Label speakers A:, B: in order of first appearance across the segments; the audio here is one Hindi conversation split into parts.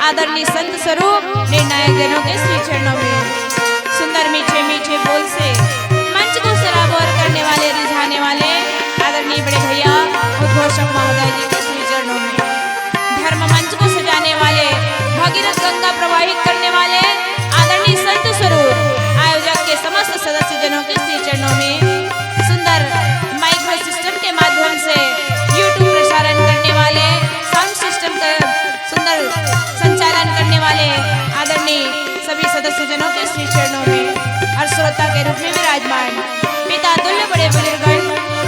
A: आदरणीय संत स्वरूप निर्णायक जनों के श्री चरणों में सुंदर मीठे मीठे बोल से मंच को सराबोर करने वाले, रिझाने वाले आदरणीय बड़े भैया उद्घोषक महोदय जी के श्री चरणों में, धर्म मंच को सजाने वाले, भगीरथ गंगा प्रवाहित करने वाले आदरणीय संत स्वरूप आयोजक के समस्त सदस्य जनों के श्री चरणों में, सुंदर माइक्रो सिस्टम के माध्यम से यूट्यूब प्रसारण करने वाले, साउंड सिस्टम का सुंदर संचालन करने वाले आदरणीय सभी सदस्य जनों के श्री चरणों में और श्रोता के रूप में विराजमान पिता तुल्य बड़े बुजुर्गण,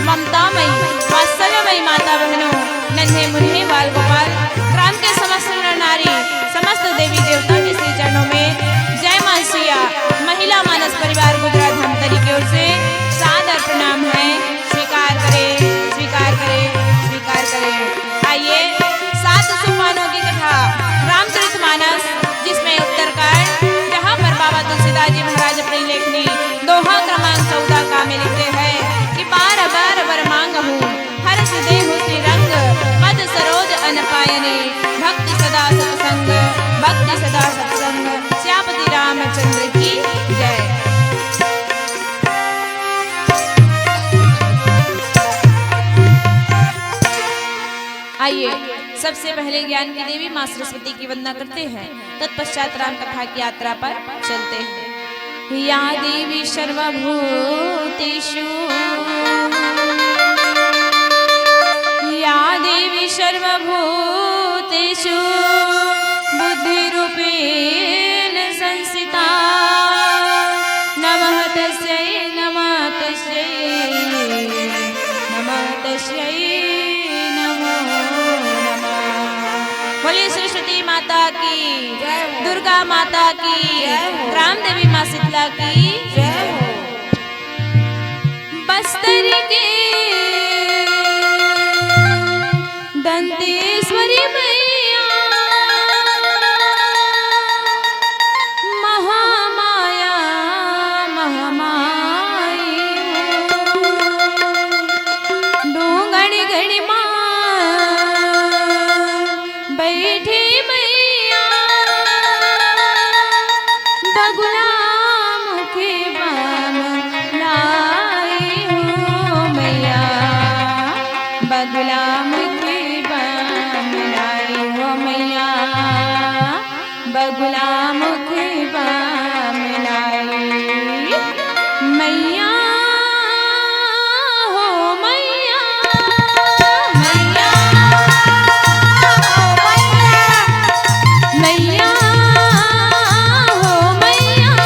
A: ममतामयी वात्सल्यमयी माता बहनों, नन्हे मुन्ने बाल गोपाल, ग्राम के समस्त नर नारी, समस्त देवी देवता के श्री चरणों में जय मां सिया महिला मानस परिवार गुजरात धमतरी की ओर से सादर प्रणाम है। स्वीकार करें, स्वीकार करें, स्वीकार करें। आइए 7 सोपानों की कथा रामचरितमानस, जिसमें उत्तरकांड, जहाँ पर बाबा तुलसीदास जी महाराज अपनी लेखनी दोहा क्रमांक 14 का में लिखते हैं कि बार बार वर मांगहूँ हर्ष देहु श्री रंग, पद सरोज अनपायने, भक्ति सदा सत्संग, भक्ति सदा सत्संग, श्यामति रामचंद्र की जय। आइए सबसे पहले ज्ञान की देवी मां सरस्वती की वंदना करते हैं, तत्पश्चात राम कथा की यात्रा पर चलते हैं। या देवी सर्वभूतेषु, या देवी सर्वभूतेषु बुद्धिरूपेण संस्थिता, नमः तस्यै, नमः तस्यै, नमः तस्यै, नमो नमः। बोलिए सरस्वती माता की, दुर्गा माता की, ग्राम देवी माँ शीतला की जय हो। बस्तर के दंतेश्वरी मैया, महामाया महामाई, डूंगड़ी गड़ी माँ बैठे मैया, बगुला मुखी बाम लाई हो मैया, बगुला मुखी बाम लाई हो मैया, बगुला मुखी बाम लाई मैया हो मैया, मैया हो मैया, मैया हो मैया।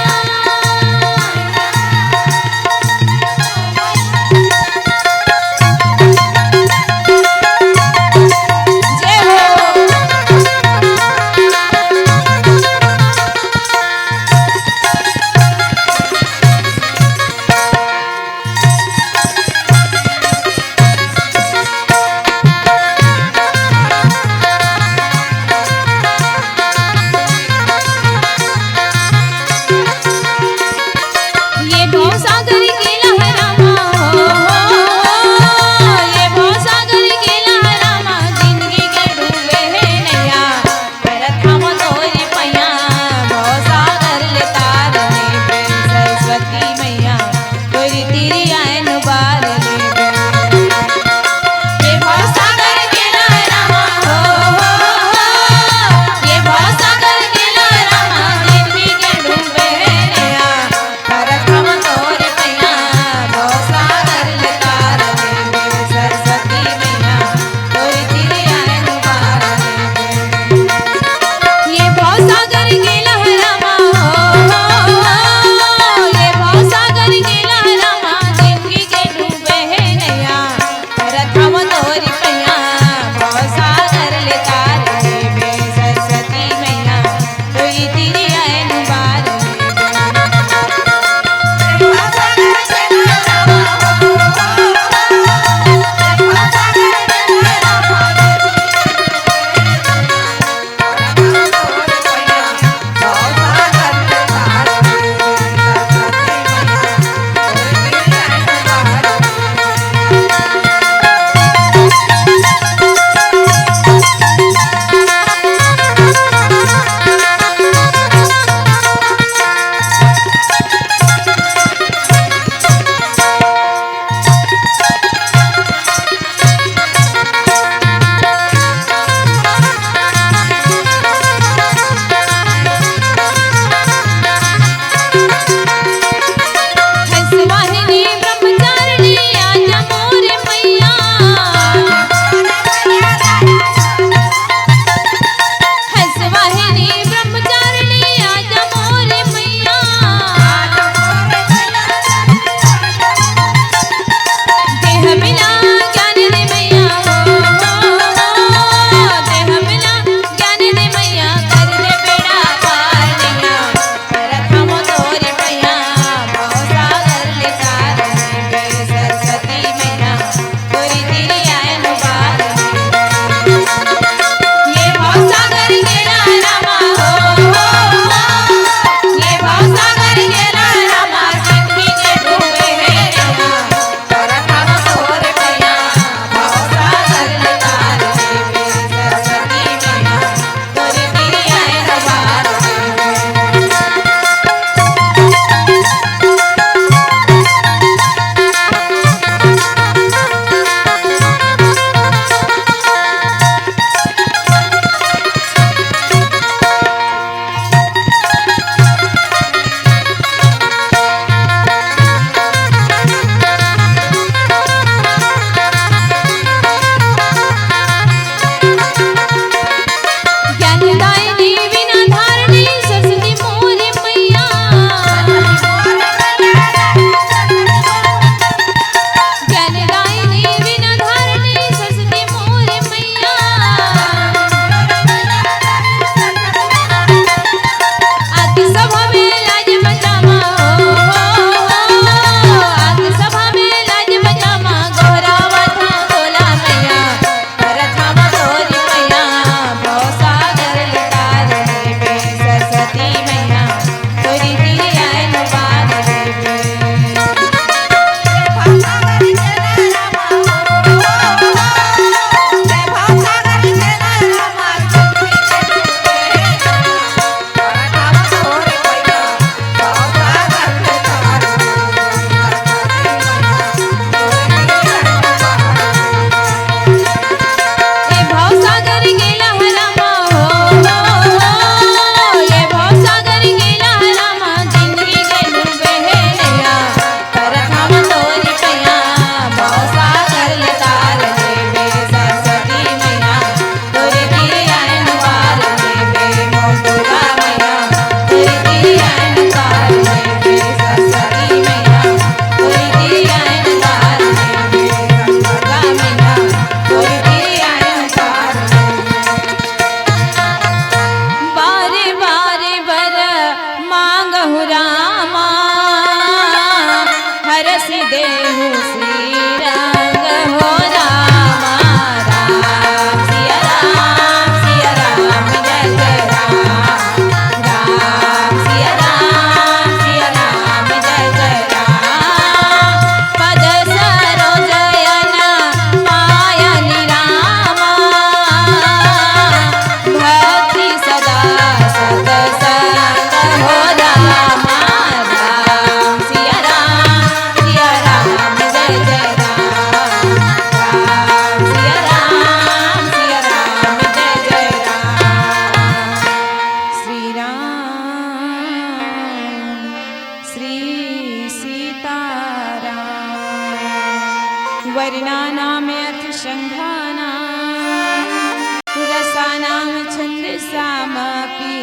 A: रसानां छन्दसामपि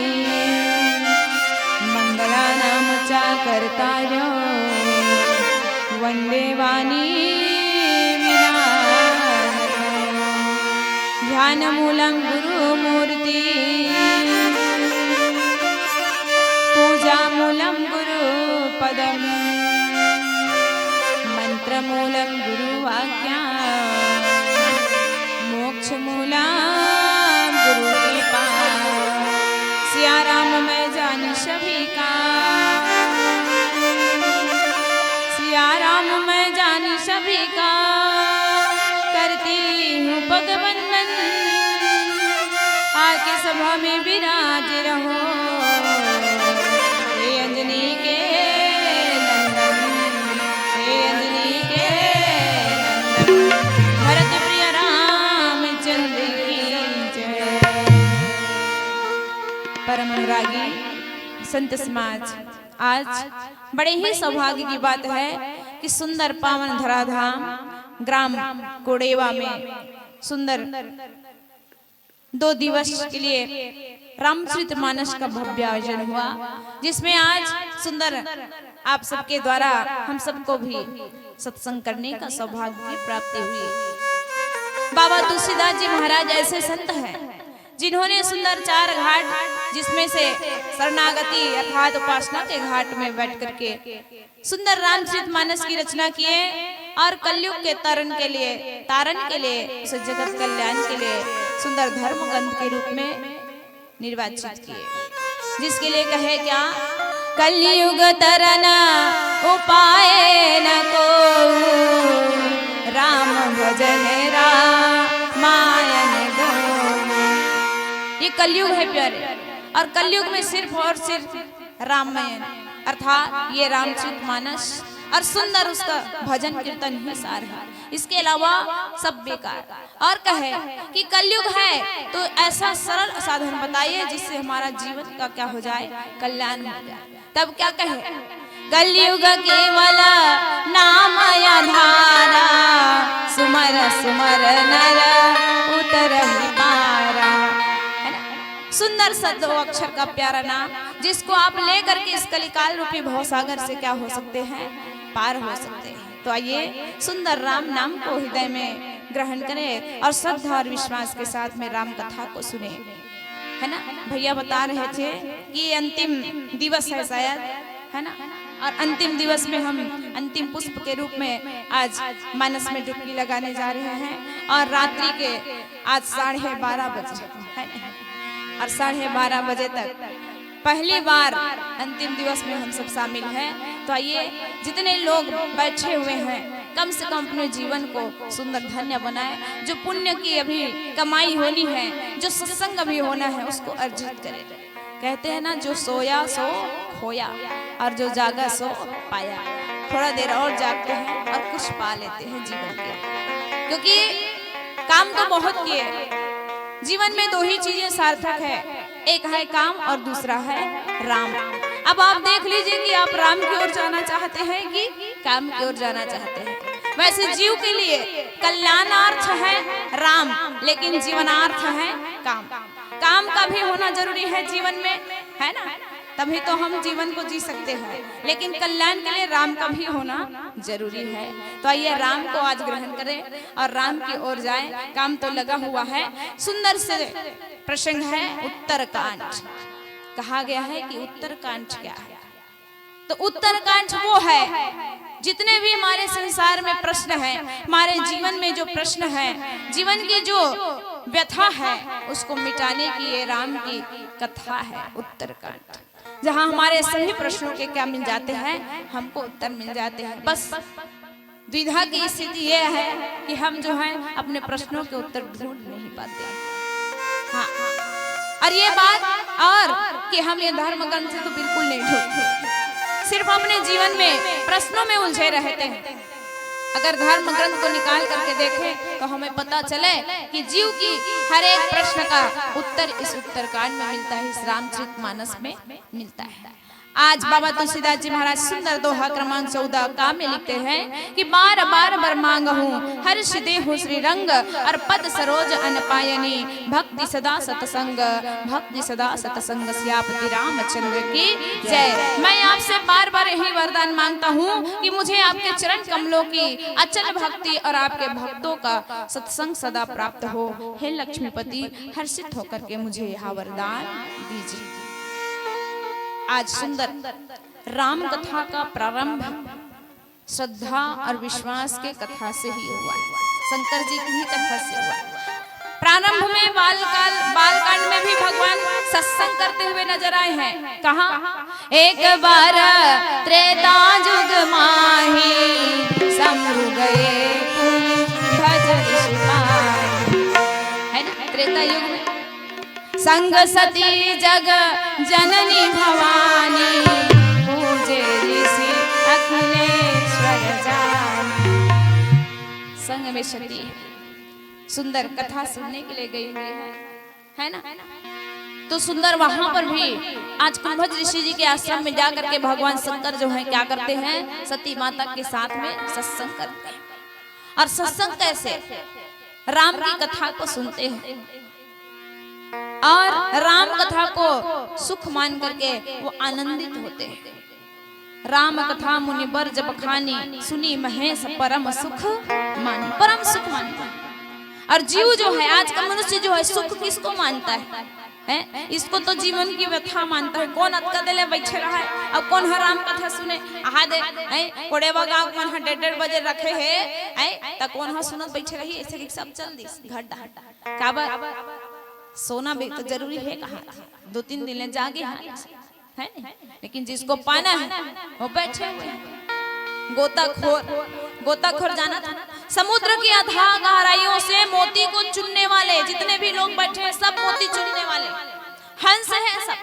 A: मङ्गलानां च कर्तारो वन्दे वाणी विनायकम् ध्यानमूलं गुरुमूर्ति पूजामूलं गुरुपदम् मंत्रमूलं गुरुवाक्या मोक्षमूलं गुरु कृपा सिया राम मैं जानी सभी का सिया राम मैं जानी सभी का करती हूँ पगवंदन आके सभा में विराज रहो हे अंजनी के परम अनुरागी संत समाज, आज बड़े ही सौभाग्य की बात है कि सुंदर पावन धराधाम ग्राम कोडेवा में सुंदर 2 दिवस के लिए रामचरितमानस का भव्य आयोजन हुआ, जिसमें आज सुंदर आप सबके द्वारा हम सबको भी सत्संग करने का सौभाग्य की प्राप्ति हुई। बाबा तुलसीदास जी महाराज ऐसे संत हैं जिन्होंने सुंदर 4 घाट, जिसमें से शरणागति अर्थात उपासना के घाट में बैठ करके सुंदर रामचरितमानस की रचना किए और कलयुग के तारण के लिए उस जगत कल्याण के लिए सुंदर धर्म ग्रंथ के रूप में निर्वाचित किए, जिसके लिए कहे क्या, कलयुग तरना उपाय न को राम भजन रामायण गो। ये कलयुग है प्यारे, और कलयुग में सिर्फ और सिर्फ रामायण अर्थात ये रामचरितमानस और सुंदर उसका भजन कीर्तन ही सार है, इसके अलावा सब बेकार। और कहे कि कलयुग है तो ऐसा सरल साधन बताइए जिससे हमारा जीवन का क्या हो जाए, कल्याण हो जाए। तब क्या कहे, कलयुग केवल नाम आधारा सुमर सुमर नर उतरहि पारा। सुंदर 2 अक्षर का प्यारा नाम, जिसको आप लेकर के इस कलिकाल रूपी भवसागर से क्या हो सकते हैं, पार हो सकते हैं। तो आइए सुंदर राम नाम को हृदय में ग्रहण करें और श्रद्धा और विश्वास के साथ में राम कथा को सुने, है ना। भैया बता रहे थे कि अंतिम दिवस है शायद, है ना, और अंतिम दिवस में हम अंतिम पुष्प के रूप में आज मानस में डुबकी लगाने जा रहे हैं, और रात्रि के आज 12:30 बजे है ना, और 12:30 बजे तक पहली बार अंतिम दिवस में हम सब शामिल हैं। तो आइए जितने लोग बैठे हुए हैं कम से कम अपने जीवन को सुंदर धन्य बनाए, जो पुण्य की अभी कमाई होनी है, जो सत्संग अभी होना है उसको अर्जित करें। कहते हैं ना, जो सोया सो खोया और जो जागा सो पाया। थोड़ा देर और जागते हैं और कुछ पा लेते हैं जीवन के, क्योंकि काम तो बहुत किए, जीवन में 2 ही चीजें सार्थक है, एक है काम और दूसरा है राम। अब आप देख लीजिए कि आप राम की ओर जाना चाहते हैं कि काम की ओर जाना चाहते हैं। वैसे जीव के लिए कल्याणार्थ है राम, लेकिन जीवनार्थ है काम। काम का भी होना जरूरी है जीवन में, है ना, तभी तो हम जीवन को जी सकते हैं, लेकिन कल्याण के लिए राम का भी होना जरूरी है। तो आइए राम को आज ग्रहण करें और राम की ओर जाएं। काम तो लगा हुआ है। सुंदर से प्रसंग है उत्तरकांड। कहा गया है कि उत्तरकांड क्या है, तो उत्तरकांड वो है जितने भी हमारे संसार में प्रश्न है, हमारे जीवन में जो प्रश्न है, जीवन की जो व्यथा है, उसको मिटाने की ये राम की कथा है उत्तरकांड, जहाँ हमारे सभी प्रश्नों के क्या मिल जाते हैं, हमको उत्तर मिल जाते हैं। बस द्विधा की स्थिति ये है कि हम जो है अपने प्रश्नों के उत्तर ढूंढ नहीं पाते। हाँ, और ये बात और कि हम ये धर्म ग्रंथ से तो बिल्कुल नहीं ढूंढते, सिर्फ अपने जीवन में प्रश्नों में उलझे रहते हैं। अगर धर्म ग्रंथ को निकाल करके देखें तो हमें पता चले कि जीव की हर एक प्रश्न का उत्तर इस उत्तरकांड में मिलता है, इस रामचरितमानस में मिलता है। आज बाबा तुलसीदास जी महाराज सुंदर दोहा क्रमांक 14 का में लिखते हैं कि बार बार बर मांगहूं हर्ष देहु श्री रंग और पद सरोज अनपायनी भक्ति सदा सतसंग भक्ति सदा सतसंग सियापति रामचंद्र की जय। मैं आपसे बार बार यही वरदान मांगता हूँ कि मुझे आपके चरण कमलों की अचल भक्ति और आपके भक्तों का सत्संग सदा प्राप्त हो। हे लक्ष्मीपति हर्षित होकर के मुझे यह वरदान दीजिए। आज सुंदर राम कथा का प्रारंभ श्रद्धा और विश्वास के कथा से ही हुआ है, शंकर जी की ही कथा से हुआ है। प्रारंभ में बालकांड में भी भगवान सत्संग करते हुए नजर आए हैं। कहा एक बार त्रेता युग माही समरु गए कुंभज ऋषि है ना। त्रेता युग में संग सती जग जननी भवानी पूजे ऋषि अखिलेश्वर जानी। संग में सती सुंदर कथा सुनने के लिए गई हुई है ना। तो सुंदर वहां पर भी आज कुंभज ऋषि जी के आश्रम में जाकर के भगवान शंकर जो है क्या करते हैं, सती माता के साथ में सत्संग करते हैं। और सत्संग कैसे, राम की कथा को सुनते हैं और राम कथा को सुख मान करके वो आनंदित होते हैं। राम कथा मुनिबर जब खानी सुनी महेश परम सुख मानी। परम सुख मानता है। और जीव जो है आज का मनुष्य जो है सुख किसको मानता है? इसको तो जीवन की व्यथा मानता है। कौन अटका दिले बैठे रहा है, अब कौन है राम कथा सुने आहा दे कोड़ेवा गांव कौन है 1:30 बजे रखे है त कौन है सुनत बैठे रही ऐसे सब चल दी घट काबर सोना भी तो जरूरी है। कहा 2-3 दिन जागे हैं है, लेकिन जिसको पाना है वो बैठे हुए हैं। गोताखोर जाना था समुद्र की अथाह गहराइयों से मोती को चुनने वाले जितने भी लोग बैठे हैं सब मोती चुनने वाले हंस है, सब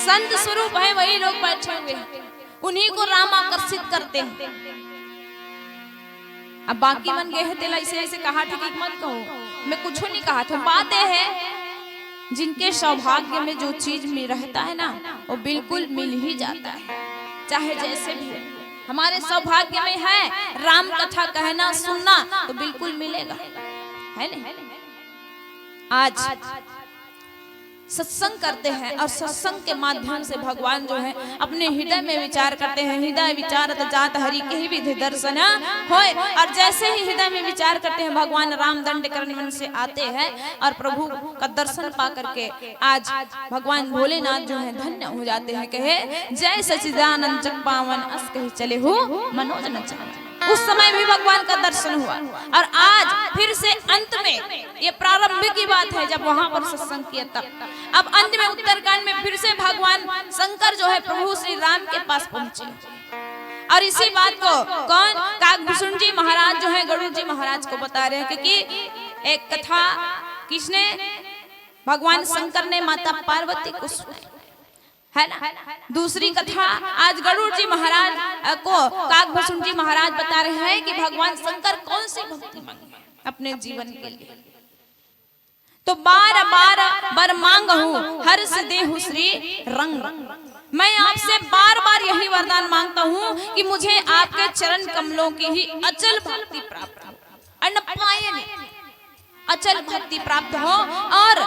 A: संत स्वरूप है, वही लोग बैठे हुए हैं। उन्हीं को राम आकर्षित करते हैं। अब बाकी मन गए हैं तेला ऐसे कहा था कि मत कहो, मैं कुछ नहीं कहा था। बात यह है जिनके सौभाग्य में जो चीज में रहता है ना वो बिल्कुल मिल ही जाता है, चाहे जैसे भी हो। हमारे सौभाग्य में है राम कथा कहना सुनना तो बिल्कुल मिलेगा, है ना। आज सत्संग करते हैं और सत्संग के माध्यम से भगवान जो है अपने हृदय में विचार करते हैं। हृदय विचारत जात हरि के ही विधि दर्शन होय। और जैसे ही हृदय में विचार करते हैं भगवान राम दंड करने से आते हैं और प्रभु का दर्शन पा करके आज भगवान भोलेनाथ जो है धन्य हो जाते हैं। कहे जय सच्चिदानंद जग पावन अस कही चले हो मनोज न चाहे। उस समय भी भगवान का दर्शन हुआ। और आज फिर से अंत में ये प्रारंभ की बात है जब वहां पर सत्संग किया तब। अब अंत में उत्तरकांड में फिर से भगवान शंकर जो है प्रभु श्री राम के पास पहुंचे। और इसी बात को कौन काकभूषण जी महाराज जो है गरुड़ जी महाराज को बता रहे हैं, क्योंकि एक कथा किसने, भगवान शंकर ने माता पार्वती को सुनाई है ना। दूसरी कथा आज गरुड़ जी महाराज को काकभूषण जी महाराज बता रहे हैं कि भगवान शंकर कौन सी भक्ति मांगे अपने जीवन के लिए। तो बार बार मांगहूं हर्ष देहु श्री रंग। मैं आपसे बार बार यही वरदान मांगता हूँ कि मुझे आपके चरण कमलों की ही अचल भक्ति प्राप्त हो, अनपायनी अचल भक्ति प्राप्त हो और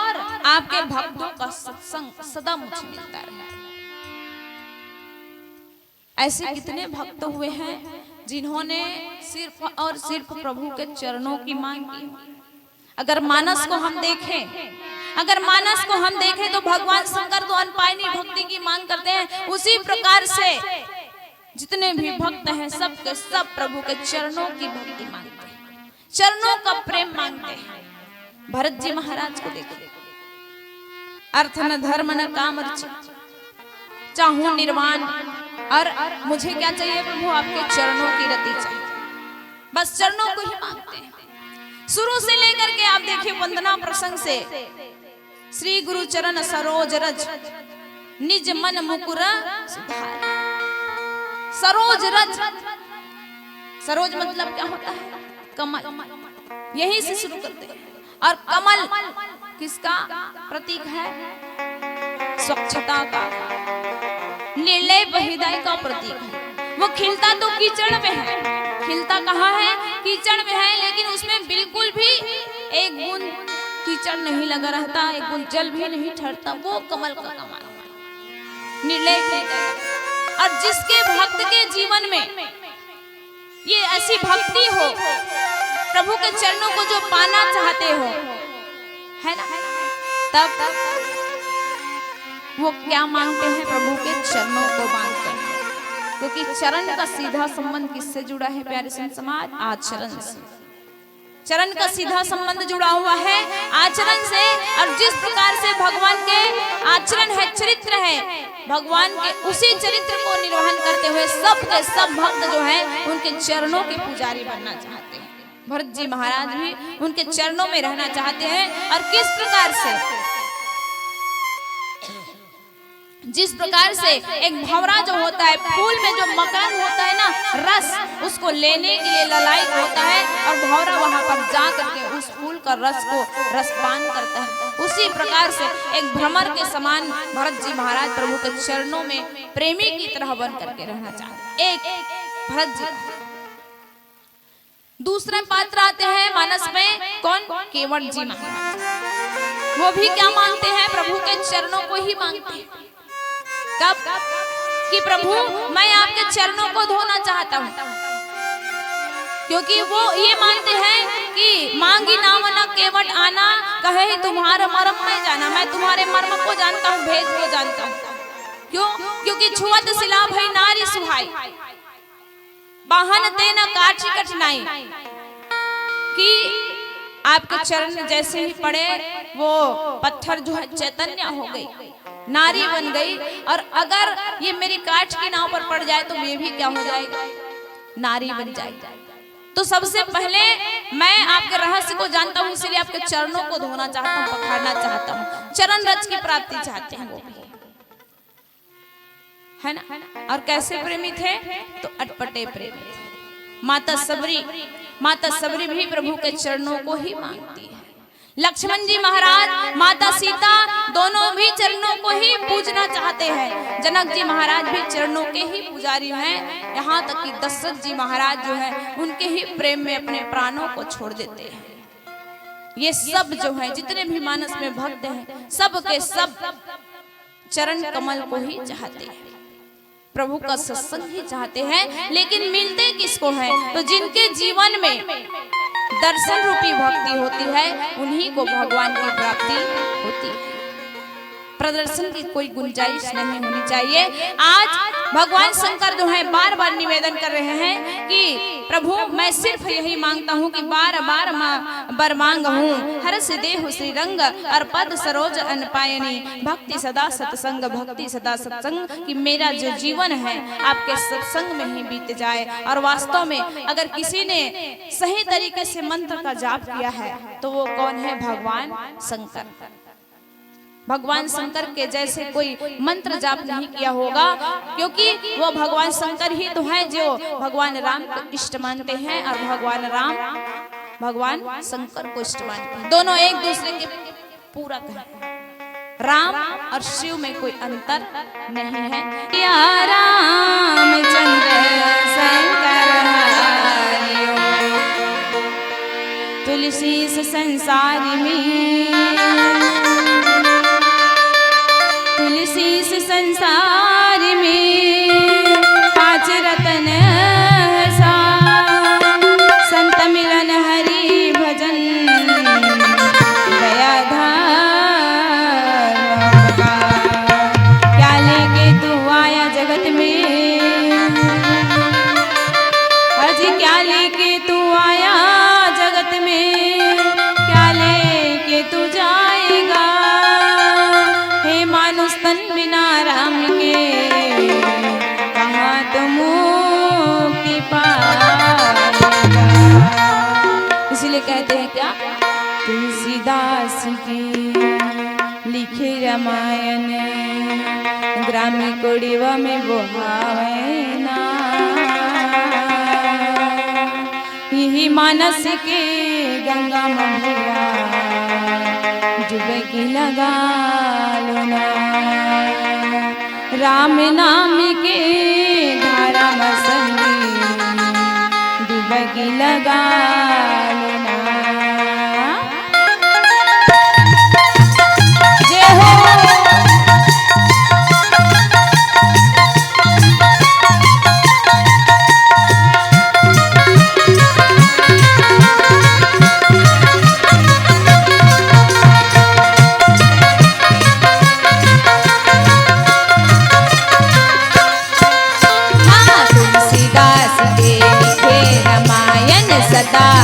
A: आपके भक्तों का सत्संग सदा मुझे मिलता रहे। ऐसे कितने भक्त हुए हैं जिन्होंने सिर्फ और सिर्फ प्रभु के चरणों की मांग की। अगर मानस को हम देखें तो भगवान शंकर तो अनपायनी भक्ति की मांग करते हैं। उसी प्रकार से जितने भी भक्त हैं सब के सब प्रभु के चरणों की भक्ति मांगते हैं, चरणों का प्रेम मांगते हैं। भरत जी महाराज को देखो, अर्थ न धर्म न काम चाहूं निर्वाण, और मुझे क्या चाहिए प्रभु, आपके चरणों की रति चाहिए। बस चरणों को ही मांगते हैं। शुरू से लेकर के आप देखिए वंदना प्रसंग से श्री गुरु चरण सरोज रज निज मन मुकुर सुधार। सरोज रज, सरोज मतलब क्या होता है, कमल। यहीं से शुरू करते हैं। और कमल किसका प्रतीक है, स्वच्छता का, निर्लेप हृदय का प्रतीक है। वो खिलता तो कीचड़ में है, खिलता कहाँ है? कीचड़ में है, लेकिन उसमें बिल्कुल भी एक बूंद कीचड़ नहीं लगा रहता, एक बूंद जल भी नहीं ठहरता। वो कमल का कमाल, निर्लेप हृदय। और जिसके भक्त के जीवन में ये ऐसी भक्ति हो, प्रभु के चरणों को जो पाना चाहते हो, है ना, तब वो क्या मांगते हैं? प्रभु के चरणों को मांगते हैं। क्योंकि चरण का सीधा संबंध किससे जुड़ा है प्यारे संत समाज? आचरण से। चरण का सीधा संबंध जुड़ा हुआ है आचरण से। और जिस प्रकार से भगवान के आचरण है, चरित्र है, भगवान के उसी चरित्र को निर्वहन करते हुए सब के सब भक्त जो है उनके चरणों के पुजारी बनना चाहते हैं। भरत जी महाराज भी उनके चरणों में रहना चाहते हैं। और किस प्रकार से, जिस प्रकार से एक भंवरा जो होता है, फूल में जो मकरंद होता है ना, रस, उसको लेने के लिए ललायत होता है और भंवरा वहां पर जा करके उस फूल का रस को रसपान करता है। उसी प्रकार से एक भ्रमर के समान भरत जी महाराज प्रभु के चरणों में प्रेमी की तरह बन करके रहना चाहते हैं। एक भरत जी। दूसरे पात्र आते हैं मानस में, कौन? केवट जी महाराज। वो भी क्या मांगते हैं? प्रभु के चरणों को ही मांगते हैं। कब? कि प्रभु मैं आपके चरणों को धोना चाहता हूँ। क्योंकि वो ये मानते हैं कि मांगी नाम न केवट आना, कहे तुम्हारा मर्म मैं जाना। मैं तुम्हारे मर्म को जानता हूँ, भेद को जानता हूँ। क्यों? क्योंकि छुअत सिला भई नारी सुहाई, बाहन ते न काठी कठिनाई। कि आपके चरण जैसे ही पड़े वो पत्थर जो है चैतन्य हो गई, नारी बन गई। और अगर ये मेरी काठ की नाव पर पड़ जाए तो ये भी क्या हो जाएगा? नारी बन जाएगी। तो सबसे पहले मैं आपके रहस्य को जानता हूँ, इसलिए आपके चरणों को धोना चाहता हूँ, पखारना चाहता हूँ। चरण रज की प्राप्ति चाहते हैं वो भी, है ना। और कैसे प्रेमी थे? तो अटपटे प्रेमी थे। माता सबरी भी प्रभु के चरणों को ही मांगती है। लक्ष्मण जी महाराज, माता सीता दोनों भी चरणों को ही पूजना चाहते हैं। जनक जी महाराज भी चरणों के ही पुजारी हैं। यहाँ तक कि दशरथ जी महाराज जो है उनके ही प्रेम में अपने प्राणों को छोड़ देते हैं। ये सब जो है जितने भी मानस में भक्त हैं, सब के सब चरण कमल को ही चाहते हैं, प्रभु का सत्संग ही चाहते हैं। लेकिन मिलते किसको हैं? तो जिनके जीवन में दर्शन रूपी भक्ति होती है, उन्हीं को भगवान की प्राप्ति होती है। प्रदर्शन की कोई गुंजाइश नहीं होनी चाहिए। आज भगवान शंकर जो है बार बार निवेदन कर रहे हैं कि प्रभु मैं सिर्फ यही मांगता हूँ कि बार बार बर मांग हूँ, हर्ष देहु श्री रंग और पद सरोज अनपायनी, भक्ति सदा सत्संग, भक्ति सदा सत्संग। कि मेरा जो जीवन है आपके सत्संग में ही बीत जाए। और वास्तव में अगर किसी ने सही तरीके से मंत्र का जाप किया है तो वो कौन है? भगवान शंकर। भगवान शंकर के जैसे कोई मंत्र जाप नहीं किया होगा, क्योंकि वो भगवान शंकर ही तो हैं जो भगवान राम को इष्ट मानते हैं और भगवान राम भगवान शंकर को इष्ट मानते हैं। दोनों एक दूसरे के पूरक हैं। राम और शिव में कोई अंतर नहीं है। या रामचंद्र शंकर तुलसी संसार में, तुलसी संसार में पांच रतन सा, संत मिलन हरि भजन दया क्या लेके तू आया जगत में, अजी क्या लेके तू आया जगत में, क्या लेके तू जाएगा? हे मानुष तन बिना राम के कहाँ तो मुक्ति पाएगा। इसलिए कहते हैं क्या? तुलसीदास की लिखे रामायण, ग्रामी कोड़ीवा में बोहावे ना, यही मानस के गंगा मढ़िया डुबकी लगा लो ना। राम नाम के धारा मसंगी डुबकी लगा लेना। जय हो। सदा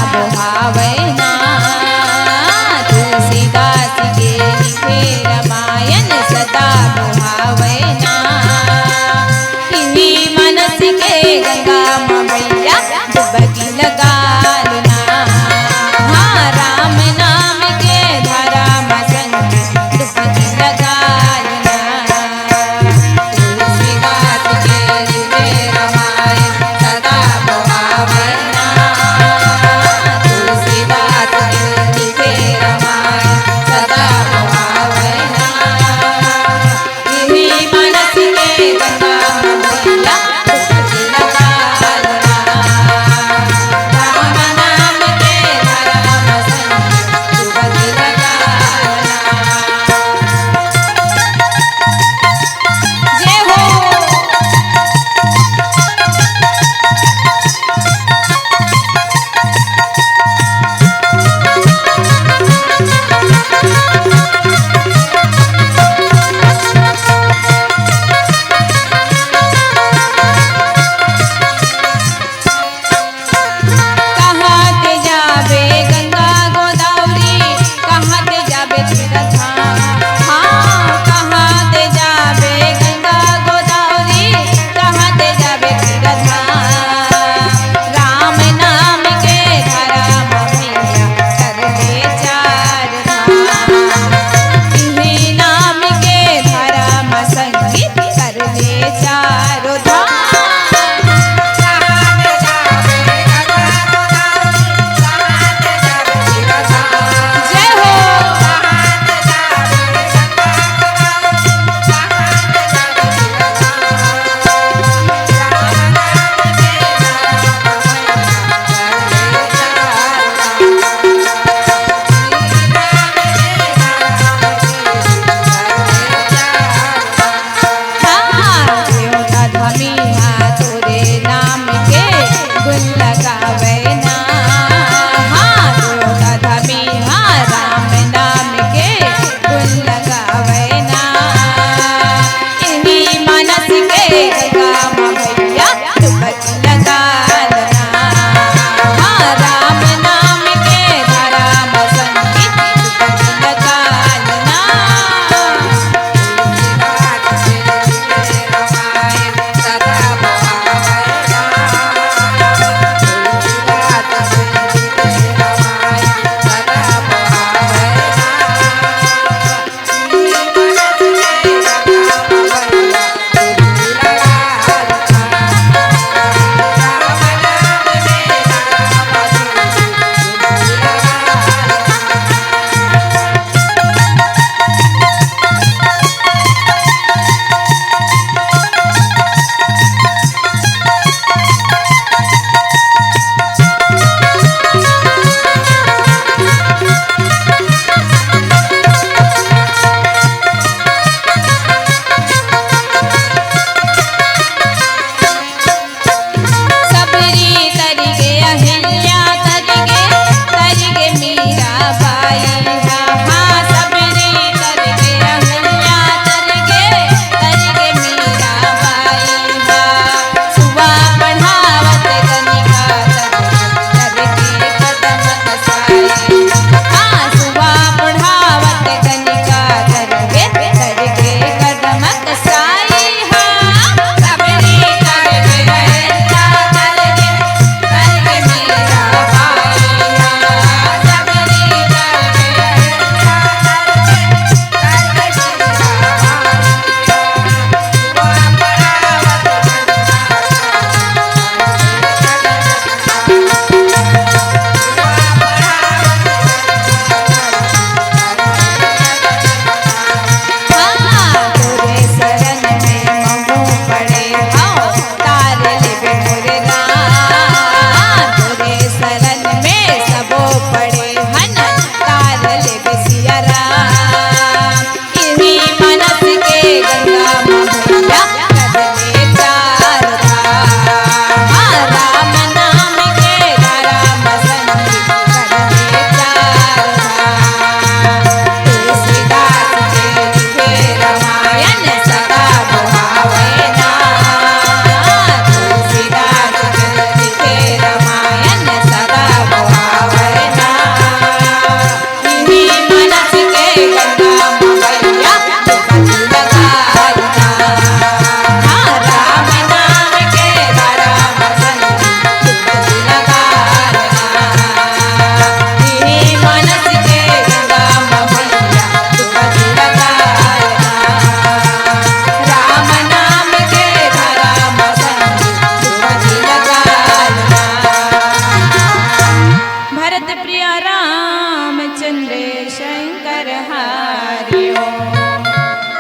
A: बर हारियो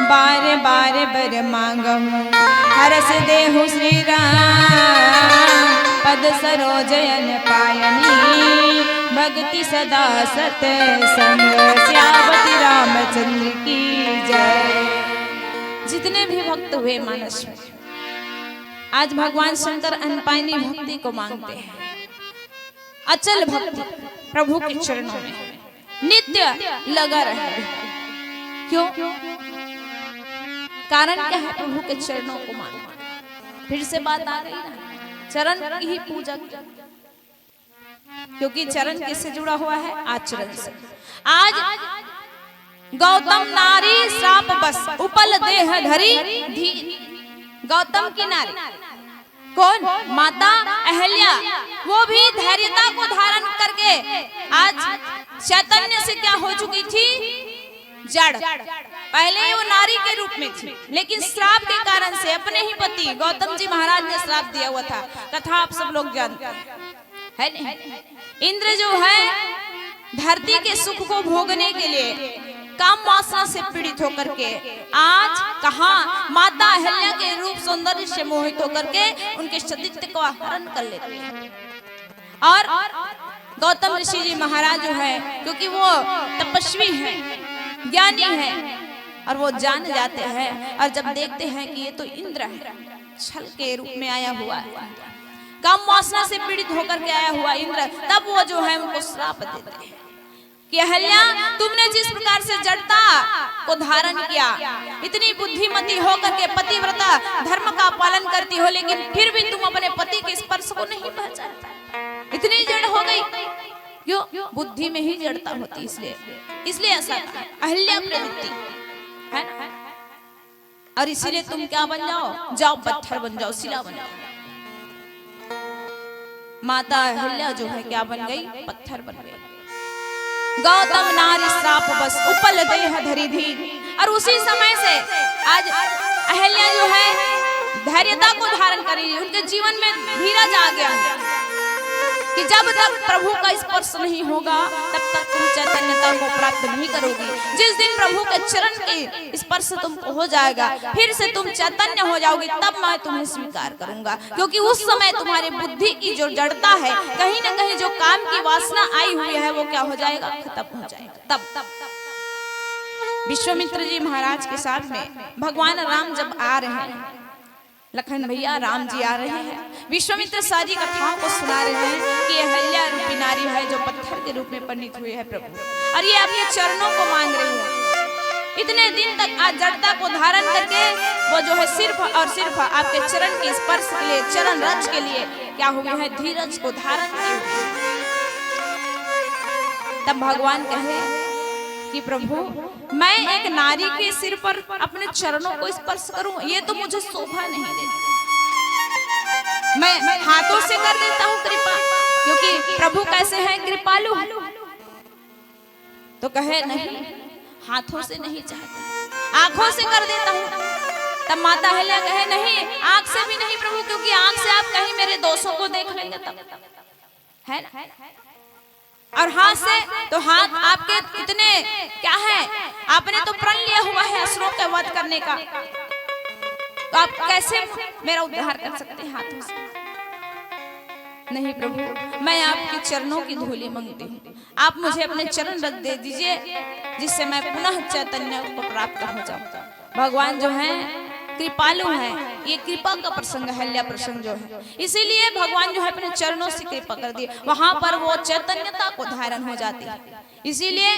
A: बार बार बर मांगहु हरस देहु श्री राम पद सरोजयन पायनी भक्ति सदा सत संग श्यावती रामचंद्र की जय। जितने भी भक्त हुए मानस में आज भगवान शंकर अनपायनी भक्ति को मांगते हैं, अचल भक्ति प्रभु के चरणों में नित्य लगा रहे। क्यों? कारण क्या है? प्रभु के चरणों को मांगना। फिर से बात आ गई ना, चरण की ही पूजा, क्योंकि चरण किससे जुड़ा हुआ है? आचरण से। आज गौतम नारी श्राप बस उपल देह धरी धीर। गौतम की नारी कौन? माता अहल्या। वो भी धैर्यता को धारण करके आज चैतन्य से क्या हो चुकी थी? जड़। पहले वो नारी के रूप में थी, लेकिन श्राप के कारण से अपने ही पति गौतम जी महाराज ने श्राप दिया हुआ था। कथा आप सब लोग जानते हैं, है नहीं? इंद्र जो है धरती के सुख को भोगने के लिए काम वासना से पीड़ित होकर के आज कहाँ माता अहल्या के रूप सौंदर्य से मोहित होकर के उनके सतीत्व को हरण कर लेते हैं। और गौतम ऋषि जी महाराज जो है, क्योंकि वो तपस्वी हैं, ज्ञानी हैं, और वो जान जाते हैं और जब देखते हैं कि ये तो इंद्र है, छल के रूप में आया हुआ है, काम वासना से पीड़ित होकर के आया हुआ इंद्र, तब वो जो है उनको श्राप देते हैं कि अहल्या, तुमने जिस प्रकार से जड़ता को धारण किया, इतनी बुद्धिमती होकर के पतिव्रता धर्म का पालन करती हो, लेकिन फिर भी तुम अपने पति के स्पर्श को नहीं पहचानती, इतनी जड़ हो गई। क्यों? बुद्धि में ही जड़ता होती, इसलिए ऐसा अहल्या प्रवृत्ति है ना। और इसीलिए तुम क्या बन जाओ? जाओ पत्थर बन जाओ, शिला बन जाओ। माता अहल्या जो है क्या बन गई? पत्थर बन गई। गौतम नारी श्राप बस उपल देह धरी धीर। और उसी समय से आज अहल्या जो है धैर्यता को धारण करी, उनके जीवन में धीरज आ गया कि जब तक प्रभु का स्पर्श नहीं होगा तब तक तुम चैतन्यता को प्राप्त नहीं करोगी। जिस दिन प्रभु के चरण के स्पर्श तुमको हो जाएगा, फिर से तुम चैतन्य हो जाओगी, तब मैं तुम्हें स्वीकार करूंगा। क्योंकि उस समय तुम्हारी बुद्धि की जो जड़ता है, कहीं ना कहीं जो काम की वासना आई हुई है, वो क्या हो जाएगा? खत्म हो जाएगा। तब विश्वामित्र जी महाराज के साथ में भगवान राम जब आ रहे हैं, लखन भैया राम जी आ रहे हैं, विश्वामित्र सारी कथाओं को सुना रहे हैं कि अहल्या रूपी नारी है जो पत्थर के रूप में परिणित हुई है प्रभु, और ये आपके चरणों को मांग रही है। इतने दिन तक आज जड़ता को धारण करके वो जो है सिर्फ और सिर्फ आपके चरण के स्पर्श के लिए, चरण रज के लिए क्या हुई है? धीरज को धारण की हुई। तब भगवान कहे कि प्रभु, मैं एक नारी के सिर पर अपने चरणों को स्पर्श करूं, ये तो मुझे शोभा नहीं देती। मैं हाथों से कर देता हूं कृपा, क्योंकि प्रभु कैसे हैं? कृपालु। तो कहे नहीं, हाथों से नहीं चाहता, आंखों से कर देता हूं। तब माता अहल्या कहे नहीं, आंख से भी नहीं प्रभु, क्योंकि आंख से आप कहीं मेरे दोषों को देख लेंगे तब, है ना। और हाथ से तो हाथ आपके इतने क्या है, आपने तो प्रण लिया हुआ है असुरों का वध करने का, तो आप कैसे मेरा उद्धार कर सकते हैं हाथों से? नहीं प्रभु, मैं आपके चरणों की धूली मांगती हूँ, आप मुझे अपने चरण रख दे दीजिए, जिससे मैं पुनः चैतन्य को प्राप्त हो जाऊं। भगवान जो है कृपालु है, ये कृपा का प्रसंग है, अहल्या प्रसंग जो है, इसीलिए भगवान जो है अपने चरणों से कृपा कर दी, वहां पर वो चैतन्यता को धारण हो जाती है। इसीलिए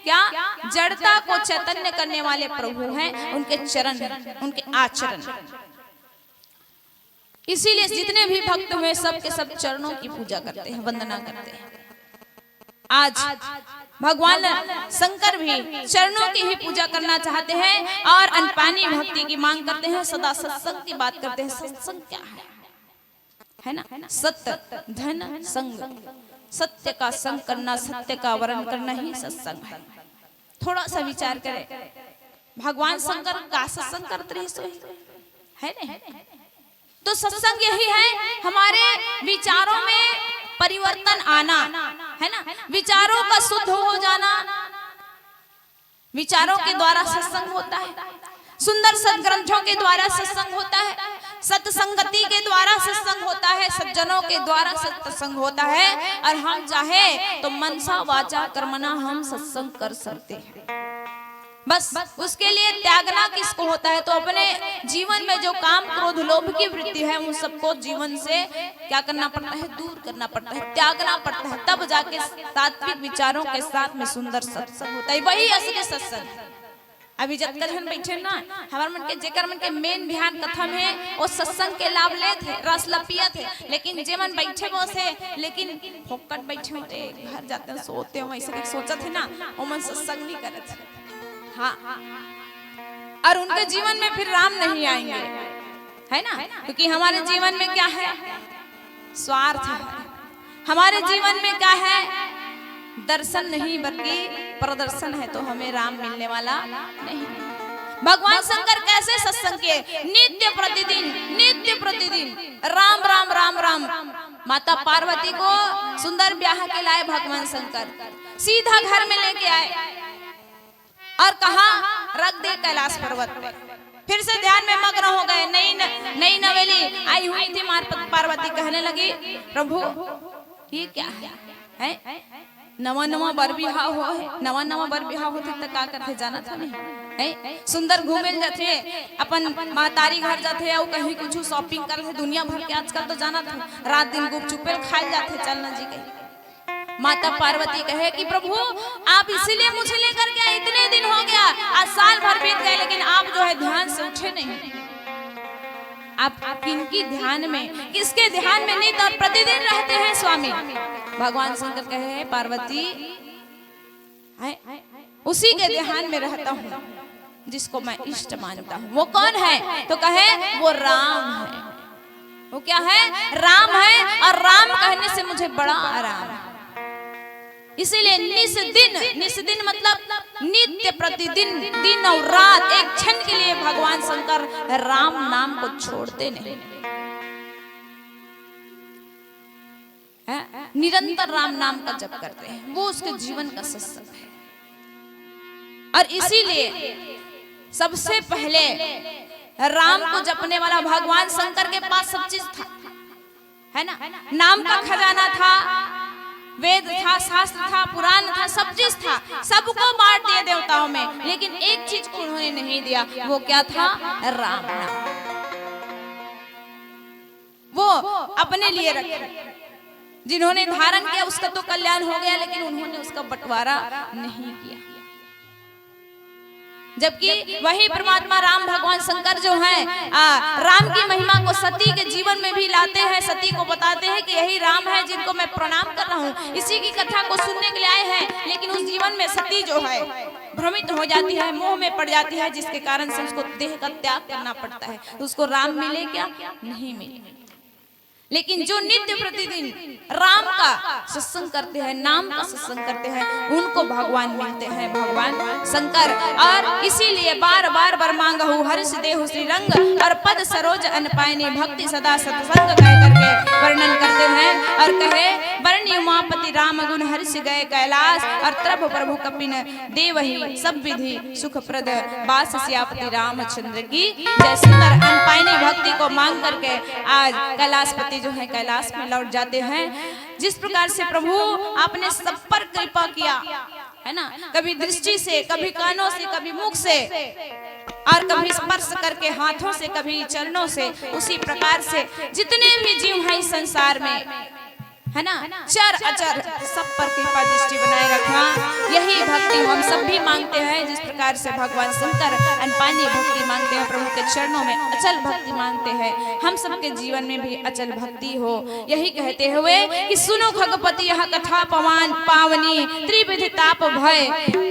A: क्या जड़ता को चैतन्य करने वाले प्रभु हैं, उनके चरण, उनके आचरण। इसीलिए जितने भी भक्त हुए सबके सब चरणों की पूजा करते हैं, वंदना करते हैं। आज भगवान शंकर भी चरणों की ही पूजा करना चाहते हैं और अनपानी भक्ति की मांग करते हैं, सदा सत्संग की बात करते हैं। सत्संग क्या है ना? सत्य धन संग, सत्य का संग करना, सत्य का वर्ण करना ही सत्संग है। थोड़ा सा विचार करें, भगवान शंकर का सत्संग करते है ना? तो सत्संग यही है, हमारे विचारों में परिवर्तन आना, है ना, विचारों का शुद्ध हो जाना, विचारों के द्वारा सत्संग होता है, सुंदर सदग्रंथों के द्वारा सत्संग होता है, सत्संगति के द्वारा सत्संग होता है, सज्जनों के द्वारा सत्संग होता है। और हम चाहे तो मनसा वाचा कर्मणा हम सत्संग कर सकते हैं। बस उसके लिए त्यागना किसको होता है? तो अपने जीवन में जो काम क्रोध लोभ की वृत्ति है उन सबको जीवन से क्या करना पड़ता है? दूर करना पड़ता है, त्यागना पड़ता है। तब जाके सात्विक विचारों के साथ में सुंदर सत्संग होता है। वही असली सत्संग है। अभी जब तक हम बैठे ना, हमारे मन के जेकर मन के मेन ध्यान कथा में वो सत्संग के लाभ ले थे, रस लपिया थे। लेकिन जे मन बैठे वो से, लेकिन फोकट बैठे होते, घर जाते हैं सोते हो, ऐसे सोचा थे ना, वो मन सत्संग नहीं करे थे। हाँ, और उनके जीवन में फिर राम नहीं आएंगे, है ना? क्योंकि हमारे जीवन में क्या है? स्वार्थ है। हमारे जीवन में क्या है? दर्शन नहीं बल्कि प्रदर्शन है। तो हमें राम मिलने वाला नहीं। भगवान शंकर कैसे सत्संग किए? नित्य प्रतिदिन राम राम राम राम। माता पार्वती को सुंदर ब्याह के लाए भगवान शंकर, सीधा घर में लेके आए और कहा रख दे कैलाश पर्वत पर। फिर से ध्यान में मग्न हो गए। नई नवेली आई हुई थी, पार्वती कहने लगी प्रभु ये क्या है? नवा बर बिहाव हो है, नवा बर बिहाव होते तो का करते जाना था नहीं है? सुंदर घूमे जाते, अपन महतारी घर जाते और कहीं कुछ शॉपिंग करते, दुनिया भर के आजकल तो जाना था, रात दिन गुपचुपे खाए जाते चलना जी के। माता पार्वती कहे कि प्रभु आप इसीलिए मुझे लेकर के इतने दिन हो गया, आज साल भर बीत गए, लेकिन आप जो है ध्यान से उठे नहीं। आप किनकी ध्यान में, किसके ध्यान में नहीं तो प्रतिदिन रहते हैं स्वामी? भगवान शंकर कहे पार्वती उसी के ध्यान में रहता हूँ जिसको मैं इष्ट मानता हूँ। वो कौन है? तो कहे वो राम है। वो क्या है? राम है। और राम कहने से मुझे बड़ा आराम है। इसीलिए निस दिन मतलब नित्य प्रतिदिन, दिन और रात, एक क्षण के लिए भगवान शंकर राम नाम को छोड़ते नहीं, निरंतर राम नाम का जप करते हैं। वो उसके जीवन का सत्संग है। और इसीलिए सबसे पहले राम को जपने वाला भगवान शंकर के पास सब चीज था, है ना? नाम का खजाना था, वेद था, शास्त्र था, पुराण था, सब चीज था। सबको बांट दिया देवताओं में, लेकिन एक चीज को उन्होंने नहीं दिया। वो क्या था? राम नाम। वो अपने लिए रखे। जिन्होंने धारण किया उसका तो कल्याण हो गया, लेकिन उन्होंने उसका बंटवारा नहीं किया। जबकि वही परमात्मा राम भगवान शंकर जो है राम की महिमा को सती के जीवन में भी लाते हैं। सती को बताते हैं कि यही राम है जिनको मैं प्रणाम कर रहा हूँ। इसी की कथा को सुनने के लिए आए हैं, लेकिन उस जीवन में सती जो है भ्रमित हो जाती है, मोह में पड़ जाती है, जिसके कारण से उसको देह का त्याग करना पड़ता है। तो उसको राम मिले क्या? नहीं मिले। लेकिन जो नित्य प्रतिदिन राम का सत्संग करते हैं, नाम का सत्संग करते हैं, उनको भगवान मिलते हैं, भगवान शंकर। और इसीलिए बार बार वर मांगहु हर्ष देहु श्री रंग, और पद सरोज अनपायनी भक्ति सदा सत्संग कह करके वर्णन करते हैं। और कहे वर्ण्य उमापति राम गुण हर्ष गए कैलाश, और त्रभ प्रभु कपिन देवही सब विधि सुख प्रद बास सियापति रामचंद्र की जय। सुंदर अनपायनी भक्ति को मांग करके आज कैलाशपति जो है कैलाश में लौट जाते हैं। जिस प्रकार से प्रभु आपने सब पर कृपा किया है ना, कभी दृष्टि से, कभी कानों से, कभी मुख से, और कभी स्पर्श करके हाथों से, कभी चरणों से, उसी प्रकार से जितने भी जीव हैं इस संसार में, है ना, चर अचर सब पर कृपा दृष्टि बनाए रखना, यही भक्ति हम सब भी मांगते हैं। जिस प्रकार से भगवान शंकर अनपायनी भक्ति मांगते हैं, प्रभु के चरणों में अचल भक्ति मांगते हैं, हम सबके जीवन में भी अचल भक्ति हो। यही कहते हुए कि सुनो खगपति यह कथा पवन पावनी, त्रिविध ताप भय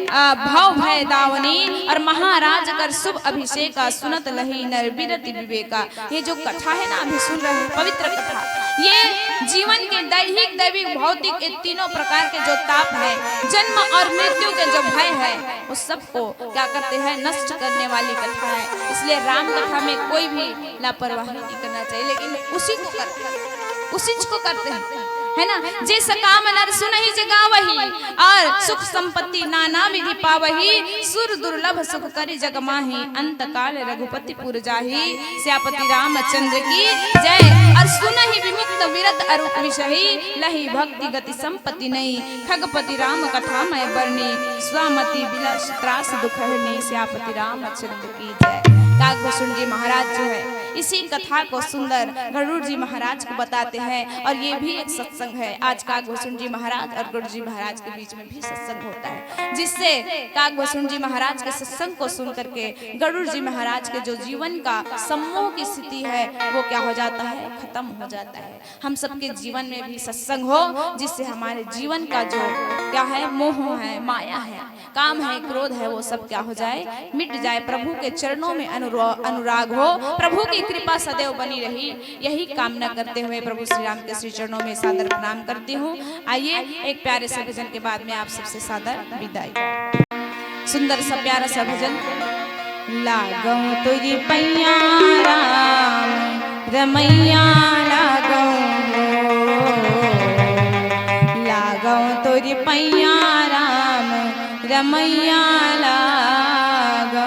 A: भव भय दावनी, और महाराज कर शुभ अभिषेक सुनत लही नर बिरति विवेका। ये जो कथा है ना अभी सुन रहे हैं, पवित्र कथा, ये जीवन के दैहिक, दैविक, भौतिक, ये तीनों प्रकार के जो ताप है, जन्म और मृत्यु के जो भय है, उस सबको क्या करते हैं? नष्ट करने वाली कथा है। इसलिए राम कथा में कोई भी लापरवाही नहीं करना चाहिए, लेकिन उसी को करते हैं। है ना। जे सकाम नर सुनहि जगावही और सुख संपत्ति नाना विधि पावही, सुर दुर्लभ सुख करि जग माही, अंत काल रघुपति पुर जाही। श्यापति रामचंद्र की जय। और सुनहि विमुक्त विरत अरूप विषही, लही भक्ति गति संपत्ति नहीं, खगपति राम कथा मैं बरनी, स्वामति बिलस त्रास दुख हरनी। श्यापति रामचंद्र की जय। काकभूषण जी महाराज जो है इसी कथा को सुंदर गरुड़ जी महाराज को बताते हैं और ये भी एक सत्संग है। आज काकभूषण जी महाराज और गरुड़ जी महाराज के बीच में भी सत्संग होता है, जिससे काकभूषण जी महाराज के सत्संग को सुन करके गरुड़ जी महाराज के जो जीवन का सम्मोह की स्थिति है वो क्या हो जाता है, खत्म हो जाता है। हम सबके जीवन में भी सत्संग हो, जिससे हमारे जीवन का जो क्या है, मोह है, माया है, काम है, क्रोध है, वो सब क्या हो जाए, मिट जाए। प्रभु के चरणों में अनुराग हो, प्रभु की कृपा सदैव बनी रही, यही कामना करते हुए प्रभु श्री राम के श्री चरणों में सादर प्रणाम करती हूँ। आइए एक प्यारे से भजन के बाद में आप सबसे सादर विदाई। सुंदर सा प्यारा सा भजन। लागो तुझी पैया राम रमैया, लागो तुझी पैया राम रमैया लागो।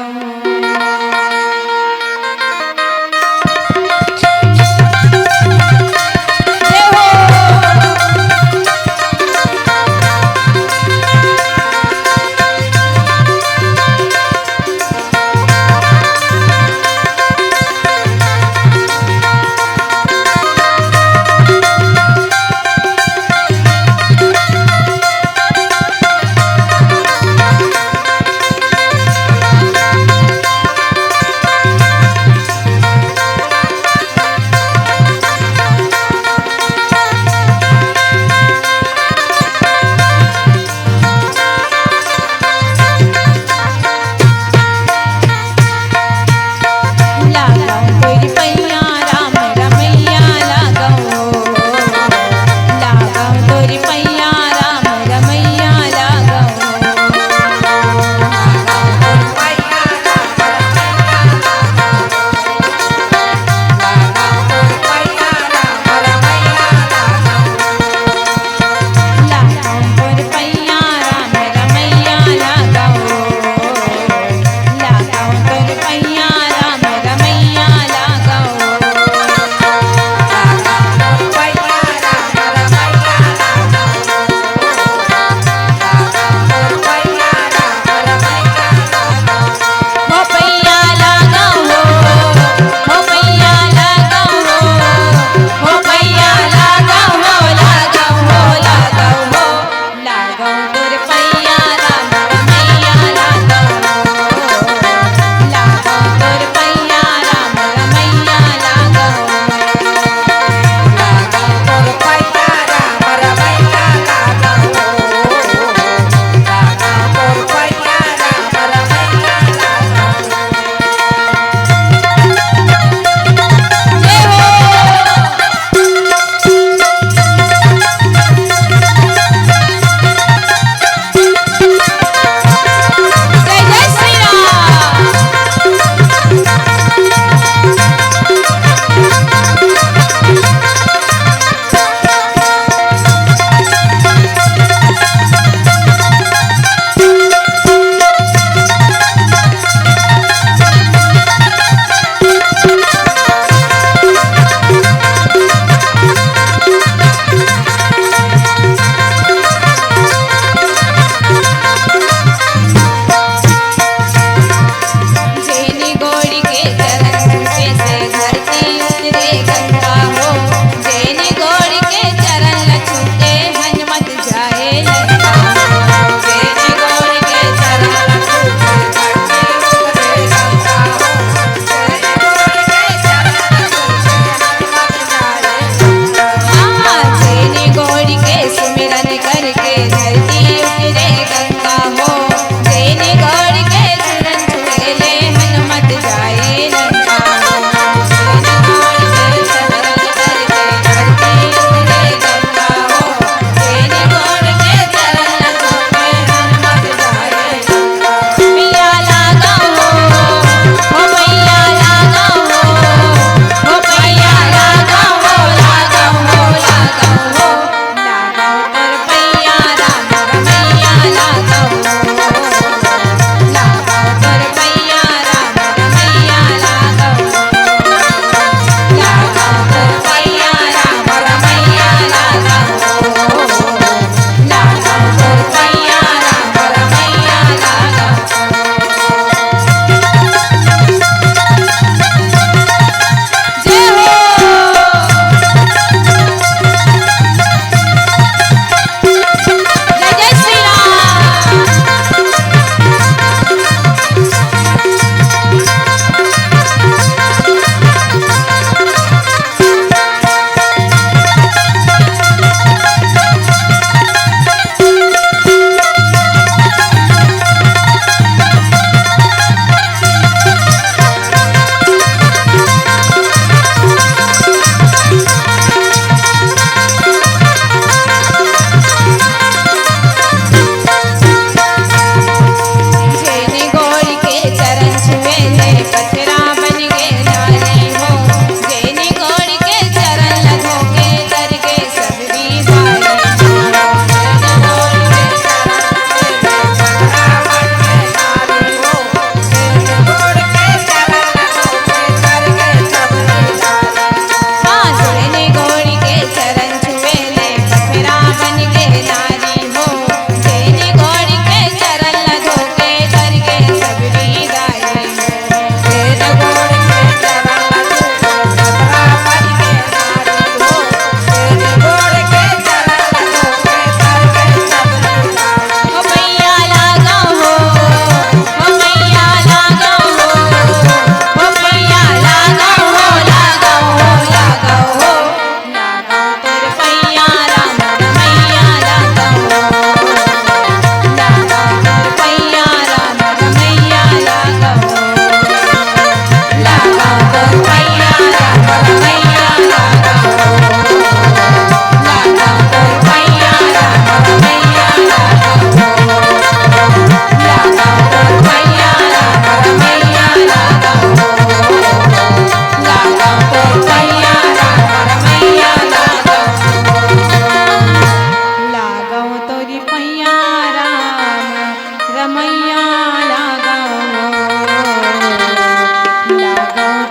A: पैया लागो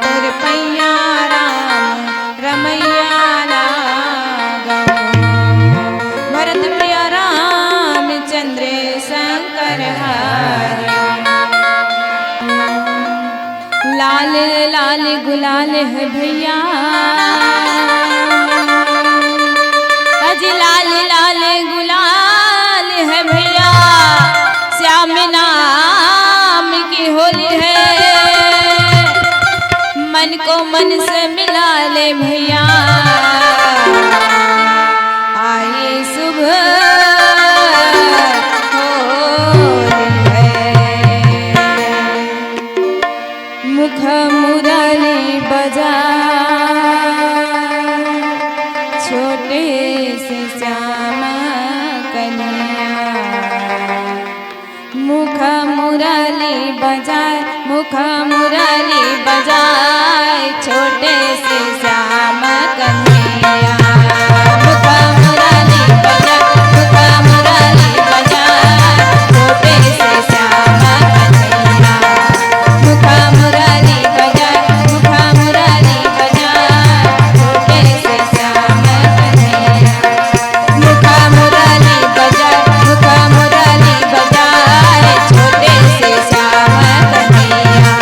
A: तोर पैया राम रमैया लागो। भरत प्रिय रामचंद्र शंकर हरे। लाल लाल गुलाल है भैया, अज लाल लाल गुलाल है भैया। श्याम नाम की होली है, मन को मन से मिला ले भैया। आए सुबह मुख मुरली बजा, छोटे से श्याम कन्हैया। मुख मुरली बजाए, मुख मुरली बजाए, छोटे से श्याम कन्हैया। मुख मुरली बजाए, मुख मुरली बजाए, छोटे से श्याम कन्हैया। मुख मुरली बजाए, मुख मुरली बजाए, छोटे से श्याम कन्हैया। मुख मुरली बजाए, मुख मुरली बजाए, छोटे से श्याम कन्हैया।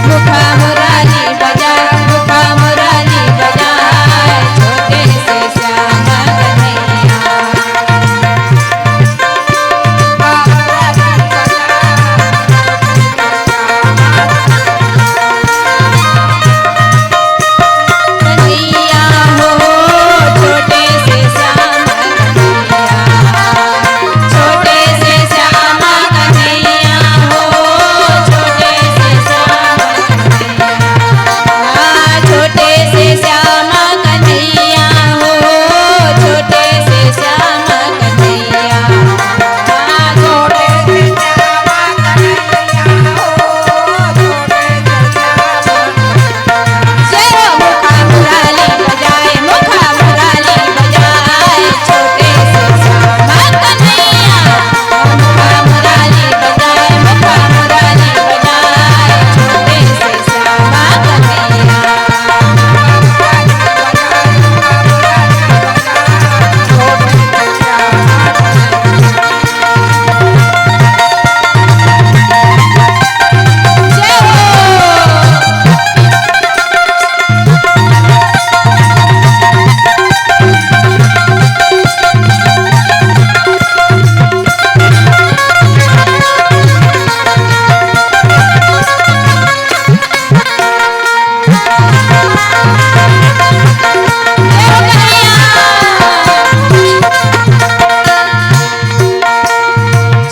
A: मुख मुरली बजाए, मुख मुरली बजाए, छोटे से श्याम कन्हैया। कन्हैया हो छोटे से श्याम कन्हैया, छोटे से श्याम कन्हैया हो, छोटे से श्याम कन्हैया। छोटे से श्याम कन्हैया हो, छोटे से श्याम कन्हैया। छोटे से श्याम कन्हैया हो, छोटे से श्याम। जय हो मुख मुरली बजाए, मुख मुरली बजाए, छोटे से श्याम कन्हैया। मुख मुरली बजाए, मुख मुरली बजाए, छोटे से श्याम कन्हैया। जय हो।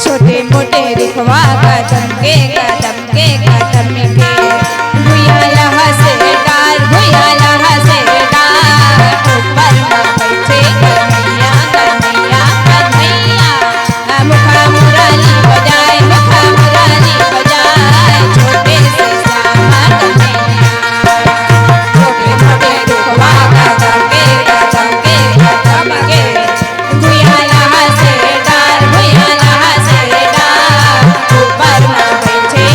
A: छोटे मोटे रुखवा कदम के कदम के कदम के, भुइया लहा से डाल, भुइया लहा से डाल, ऊपर में बैठे कन्हैया कन्हैया कन्हैया। मुख मुरली बजाए, मुख मुरली बजाए, छोटे से श्याम कन्हैया। छोटे मोटे रुखवा कदम के कदम के कदम के, भुइया लहा से डाल, भुइया लहा से डाल, ऊपर में बैठे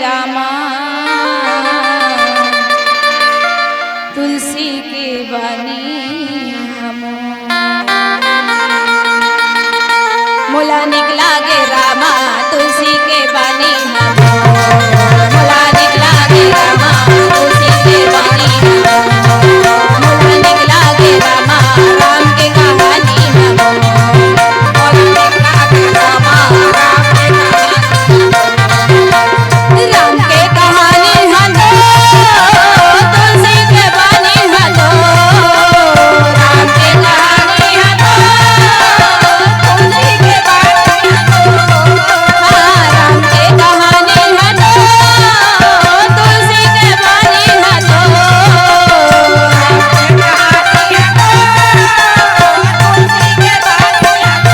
A: रामा तुलसी के बानी हम मोला निकला गे रामा तुलसी के बानी हम मोला निकला गे रामा तुलसी के बानी हम मोला निकला गे रामा राम के कहानी हम मोला निकला गे रामा राम के कहानी हम तुलसी के बानी हम राम के कहानी हम तुलसी के बानी राम के कहानी हम तुलसी के बानी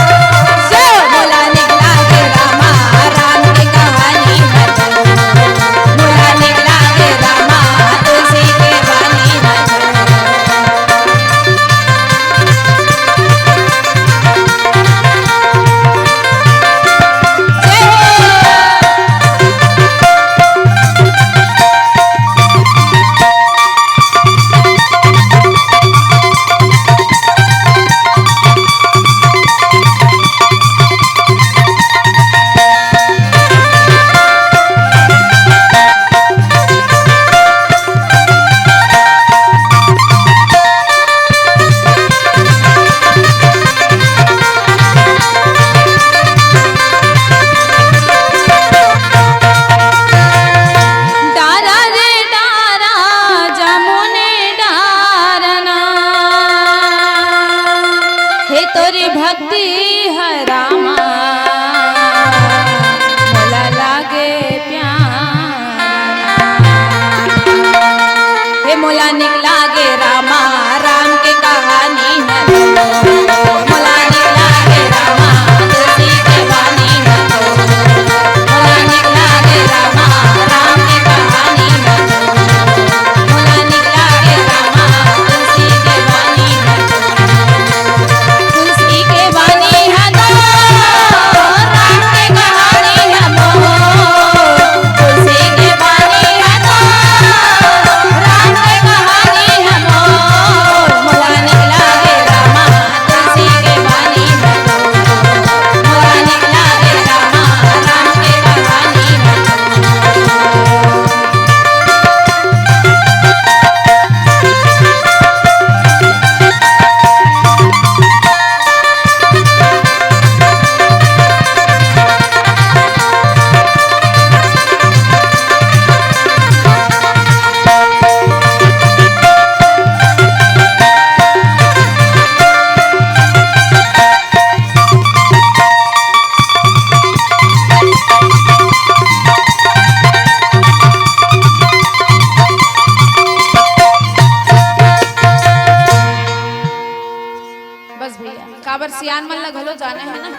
A: मोला निकला गे रामा राम के कहानी मोला निकला गे रामा तुलसी के बानी डारा रे डारा जमुने डारना हे तोरी भक्ति है रामा मोला लागे प्यारा हे मोला निकला गे रामा राम के कहानी है मोला निकला गे रामा तुलसी के बानी है मोला निकला गे रामा राम के कहानी है मोला निकला गे रामा तुलसी के बानी है तुलसी के बानी है राम के कहानी है तुलसी के बानी है राम के कहानी है मोला निकला गे रामा तुलसी के बानी है मोला निकला गे रामा राम के कहानी है बस भैया काबर सियान मन ला घलो जाना है ना।